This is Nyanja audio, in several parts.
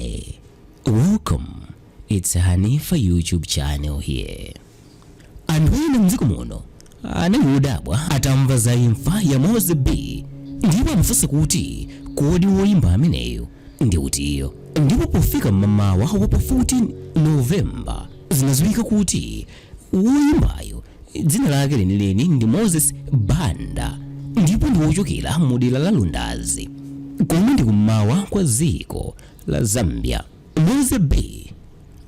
Hi, welcome. It's Hanifa YouTube channel here. Anthu ena mdziko muno anayodabwa atamva za imfa ya Mozzy B, ndipo amafunsa kuti kodi woyimba ameneyo ndi utiyo. Ndipo pofika mmamawa wa 14 November zinadziwika kuti woyimbayo dzina lake lenileni ndi Mozzy Banda, ndipo ndi wochokera mu dera la Lundazi, komwe ndi kummawa kwa dziko la Zambia. Mozzy B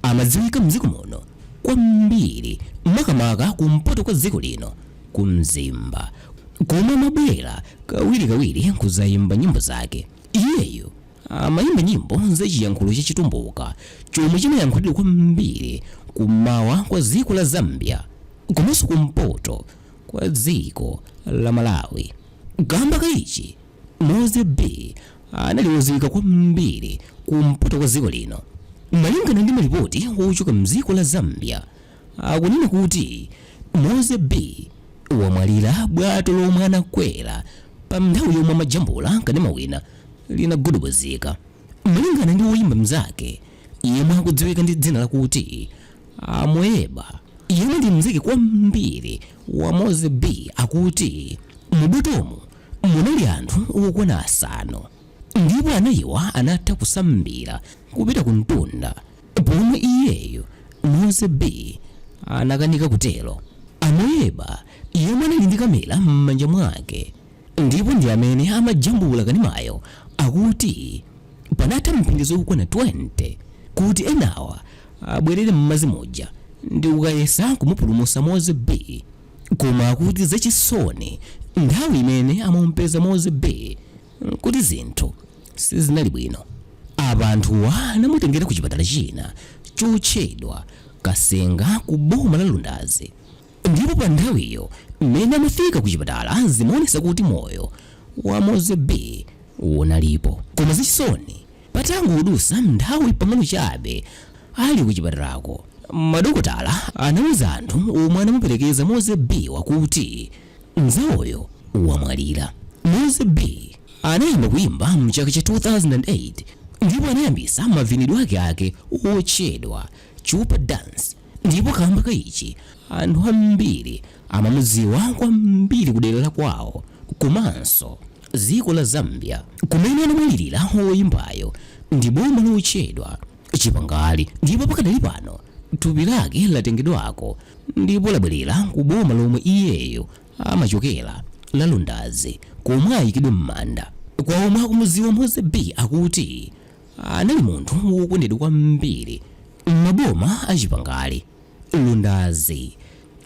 amadziwika mdziko muno kwambiri makamaka kumpoto kwa dziko lino kumzimba, koma amabwera kawirikawiri kuzayimba nyimbo zake. Iyeyo amayimba nyimbo zachiyankhulo chachitumbuka chomwe chimayankhulidwa kwambiri kummawa kwa dziko la Zambia komanso kumpoto kwa dziko la Malawi. Kamba kaichi Mozzy B anali wodziwika kwambiri kumpoto kwa dziko lino. Malingana ndi malipoti wochoka mdziko la Zambia akunena kuti Mozzy B wamwalira bwato lomwe anakwera pa nthawi yomwe amajambula kanema wina linagudubuzika. Malingana ndi woyimba mnzake yemwe akudziwika ndi dzina lakuti Amweba, yemwe ndi mziki kwambiri wa Mozzy B, akuti mubotomu munali anthu okwana asanu, ndipo anayiwa anatha kusambira kupita ku mtunda, pomwe iyeyo Mozzy B anakanika kutero. Amweba yemwe anali ndi kamera m'manja mwake ndipo ndi amene amajambula kanemayo akuti panatha mphindizo okwana 20 kuti enawa abwerere m'madzi moja ndi kukayesa kumupulumutsa Mozzy B, koma akuti zachisoni nthawi imene amamupeza Mozzy B kuti zinthu sizinali bwino. Apa anthuwa anamutengera ku chipatala china chotchedwa Kasenga ku boma la Lundazi, ndipo pa nthawiyo mmene amafika ku chipatala zimaonesa kuti moyo wa Mozzy B unalipo. Koma zachisoni patangodutsa nthawi pang'ono chabe ali ku chipatalako, madokotala anawuza anthu omwe anamuperekeza Mozzy B wakuti mnzawoyo wamwalira. Mozzy B anayamba kuyimba mchaka cha 2008 ndipo anayambisa mavinidwe ake otchedwa chupa dance, ndipo kamba kaichi anthu ambiri amamudziwa kwambiri kudera la kwawo komanso dziko la Zambia, kumene anamwalirira woyimbayo ndi boma lotchedwa Chipangali. Ndipo pakadali pano thupi lake latengedwako ndipo labwerera ku boma lomwe iyeyo amachokera la Lundazi, komwe ayikidwa m'manda. Kwa omwe akumudziwa Mozzy B akuti anali munthu wokondedwa kwambiri m'maboma a Chipangali, Lundazi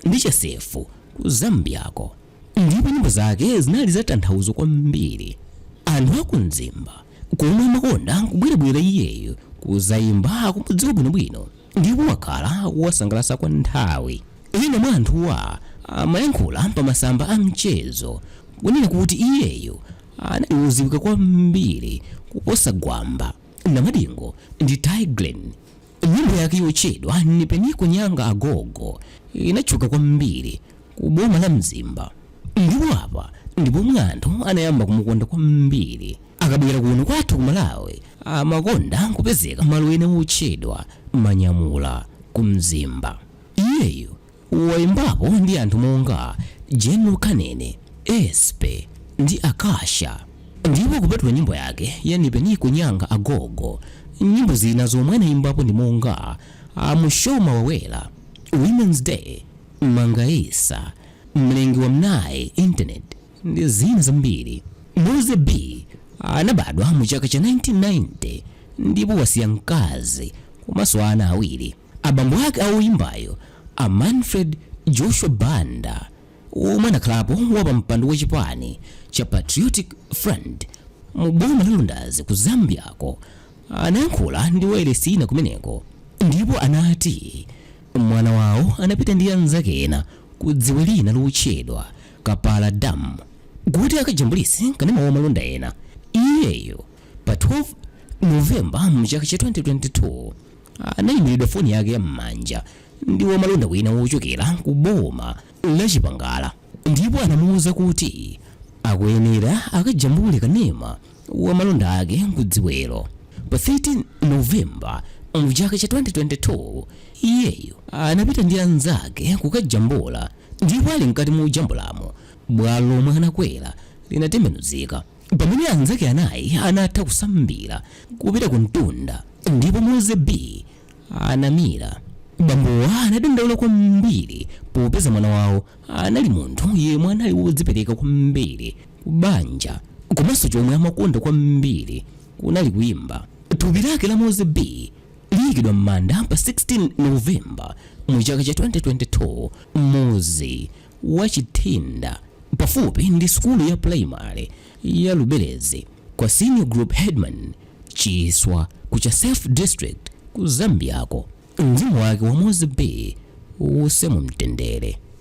ndi Chasefu ku Zambiako, ndipo nyimbo zake zinali za tanthauzo kwambiri. Anthu akumzimba komwe amakonda kubwerabwera iyeyo kuzayimba akumudziwa bwinobwino, ndipo wakhala wasangalatsa kwa nthawi. Ena mwa anthuwa amayankhula pa masamba a mchezo kunena kuti iyeyo anali wodziwika kwambiri kuposa gwamba na madingo ndi Tiglen. Nyimbo yake yotchedwa nipeniko nyanga agogo inatchuka kwambiri ku boma la Mzimba, ndipo apa ndipo anthu anayamba kumukonda kwambiri. Akabwera kuno kwathu ku Malawi amakonda kupezeka malo ena otchedwa Manyamula ku Mzimba. Iyeyo wayimbapo ndi anthu monga General Kanene, Espe ndi Akasha, ndipo kupatula nyimbo yake ya nipeniko nyanga agogo, nyimbo zina zomwe anayimbapo ndi monga Mushoma Wawela, Women's Day, Mangaisa, Mlengi wa Mnayi, Internet ndi zina zambiri. Mozzy B anabadwa mu chaka cha 1990 ndipo wasiya mkazi komanso ana awiri. Abambo ake awoyimbayo a Manfred Joshua Banda, omwe anakhalapo wapa mpando wachipani cha Patriotic Front mu boma la Lundazi ku Zambiako, anayankhula ndi wailesi ina kumeneko, ndipo anati mwana wawo anapita ndi anzake ena ku dziwe lina lotchedwa Kapala Dam kuti akajambulise kanema wa malonda ena. Iyeyo pa 12 November mchaka cha 2022 anayimiridwa foni yake ya m'manja ndi wa malonda wina wochokera ku boma la Chipangala, ndipo anamuwuza kuti akuyenera akajambule kanema wa malonda ake ku dziwelo. Pa 13 Novemba mu chaka cha 2022 iyeyo anapita ndi anzake kukajambola, ndipo ali mkati mu jambulamo bwalo lomwe anakwera linatembenuzika. Pamene anzake anayi anatha kusambira kupita ku mtunda, ndipo Mozzy B anamira. Bambowa anadandaula kwambiri popeza mwana wawo anali munthu yemwe anali wodzipereka kwambiri ku banja, komanso chomwe amakonda kwambiri kunali kuyimba. Thupi lake la Mozzy B liyikidwa m'manda pa 16 Novemba mu chaka cha 2022 Mozy wachithinda pafupi ndi sukulu ya primary ya Lubelezi kwa senior group headman Chiswa kucha self district ku Zambiako. Mzimu wake wa Mozzy B use mu mtendere.